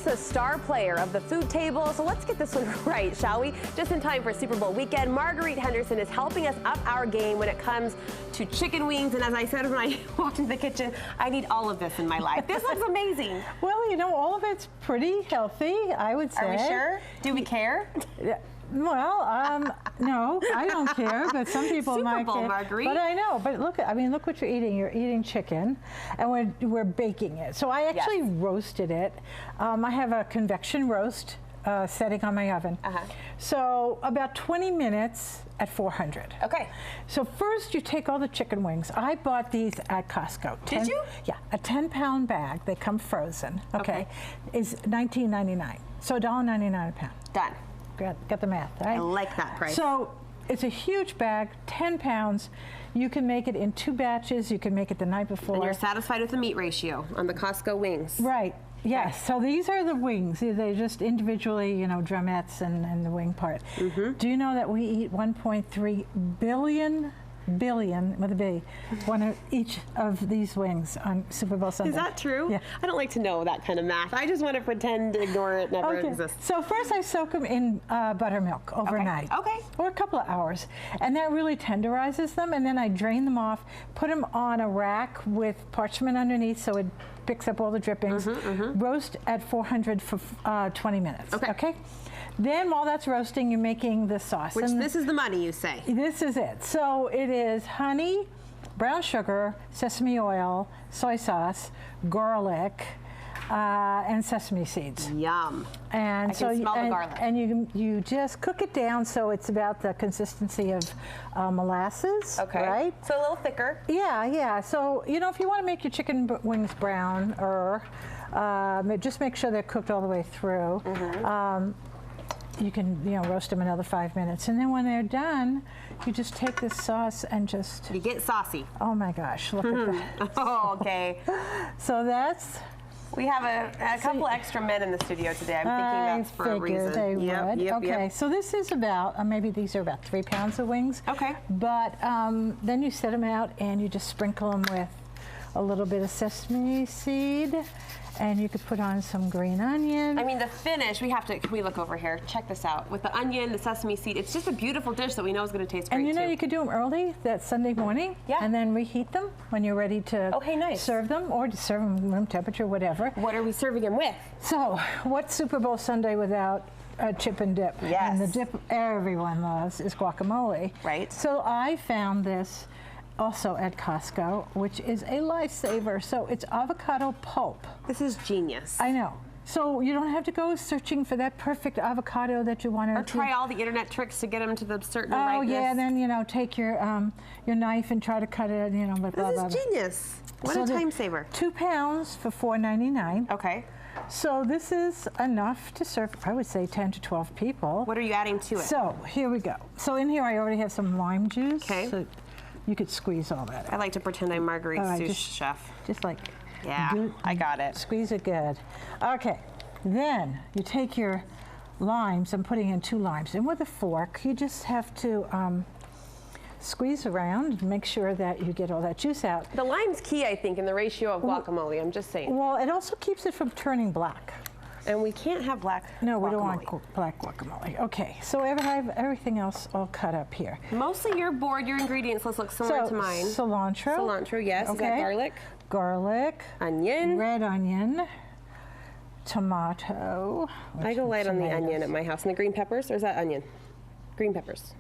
Marguerite's a star player of the food table, so let's get this one right, shall we? Just in time for Super Bowl weekend, Marguerite Henderson is helping us up our game when it comes to chicken wings. And as I said when I walked into the kitchen, I need all of this in my life. This looks amazing. Well, you know, all of it's pretty healthy, I would say. Are we sure? Do we care? Well, no, I don't care, but some people might Superbowl, care. Marguerite. But I know. But look, I mean, look what you're eating. You're eating chicken, and we're baking it. So I actually roasted it. I have a convection roast setting on my oven. So about 20 minutes at 400. Okay. So first you take all the chicken wings. I bought these at Costco. Did you? Yeah, a 10-pound bag. They come frozen. Okay. Is $19.99. So $1.99 a pound. Done. Got the math, right? I like that price. So it's a huge bag, 10 pounds. You can make it in 2 batches. You can make it the night before. And you're satisfied with the meat ratio on the Costco wings. Right. Yes. So these are the wings. They're just individually, you know, drumettes and the wing part. Do you know that we eat 1.3 billion with a B, one of each of these wings on Super Bowl Sunday? Is that true? Yeah. I don't like to know that kind of math. I just want to pretend to ignore it never exists. So first I soak them in buttermilk overnight. Okay. Or a couple of hours. And that really tenderizes them. And then I drain them off, put them on a rack with parchment underneath so it picks up all the drippings. Roast at 400 for 20 minutes. Okay. Then while that's roasting, you're making the sauce. Which this is the money, you say. This is it. So it is honey, brown sugar, sesame oil, soy sauce, garlic, and sesame seeds. Yum. And I can smell the garlic. And you just cook it down so it's about the consistency of molasses. Okay. Right? So a little thicker. Yeah, yeah. So, you know, if you want to make your chicken wings brown, just make sure they're cooked all the way through. You can, you know, roast them another 5 minutes. And then when they're done, you just take this sauce and just... You get saucy. Oh my gosh, look at that. Oh, okay. So that's... We have a couple extra men in the studio today. I'm thinking that's for a reason. They would. Okay, so this is about, maybe these are about 3 pounds of wings. Okay. But then you set them out and you just sprinkle them with a little bit of sesame seed. And you could put on some green onion. I mean, the finish, can we look over here? Check this out. With the onion, the sesame seed, it's just a beautiful dish that we know is going to taste great, and you know, too. you could do them early, that Sunday morning. Yeah. And then reheat them when you're ready to serve them, or to serve them room temperature, whatever. What are we serving them with? So, what's Super Bowl Sunday without a chip and dip? Yes. And the dip everyone loves is guacamole. Right. So I found this also at Costco, which is a lifesaver. So it's avocado pulp. This is genius. I know. So you don't have to go searching for that perfect avocado that you want to... Or try all the internet tricks to get them to the certain ripeness. Oh yeah, and then, you know, take your knife and try to cut it, you know, blah, blah, blah. This is genius. What a time saver. 2 pounds for $4.99. Okay. So this is enough to serve, I would say, 10 to 12 people. What are you adding to it? So here we go. So in here I already have some lime juice. Okay. So you could squeeze all that out. I like to pretend I'm Marguerite's sous chef. Just like... Yeah, I got it. Squeeze it good. Okay, then you take your limes. I'm putting in 2 limes. And with a fork, you just have to squeeze around and make sure that you get all that juice out. The lime's key, I think, in the ratio of guacamole. I'm just saying. Well, it also keeps it from turning black. And we can't have black guacamole. No, we don't want black guacamole. Okay, so I have everything else all cut up here. Mostly your ingredients, let's look similar to mine. Cilantro. Cilantro, yes. Okay. Is that garlic? Garlic. Onion. Red onion. Tomato. I go light on the onion at my house. And the green peppers, or is that onion? Green peppers.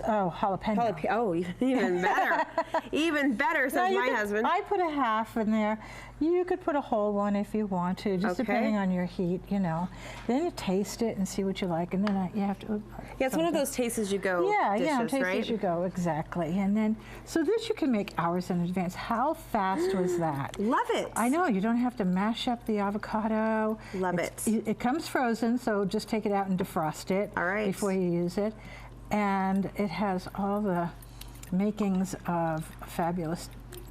Oh, jalapeno. Oh, even better. Even better, says my husband. I put a half in there. You could put a whole one if you want to, just depending on your heat, you know. Then you taste it and see what you like, and then you have to... Yeah, it's one of those taste as you go dishes, taste right? as you go, exactly. And then, so this you can make hours in advance. How fast was that? Love it. I know, you don't have to mash up the avocado. Love it. It comes frozen, so just take it out and defrost it before you use it. And it has all the makings of a fabulous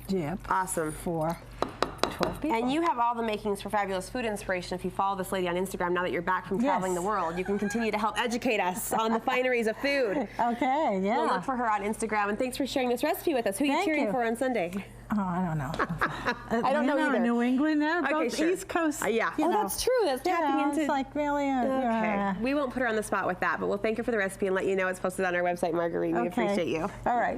dip. Awesome. For 12 people. And you have all the makings for fabulous food inspiration. If you follow this lady on Instagram, now that you're back from traveling the world, you can continue to help educate us on the fineries of food. Okay, yeah. We'll look for her on Instagram. And thanks for sharing this recipe with us. Who are you cheering for on Sunday? Oh, I don't know. I don't know either. New England, they're Okay, both sure. East Coast. Yeah. Oh, that's true. That's tapping into. It's like really. Okay. We won't put her on the spot with that, but we'll thank her for the recipe and let you know it's posted on our website, Marguerite. We appreciate you. All right.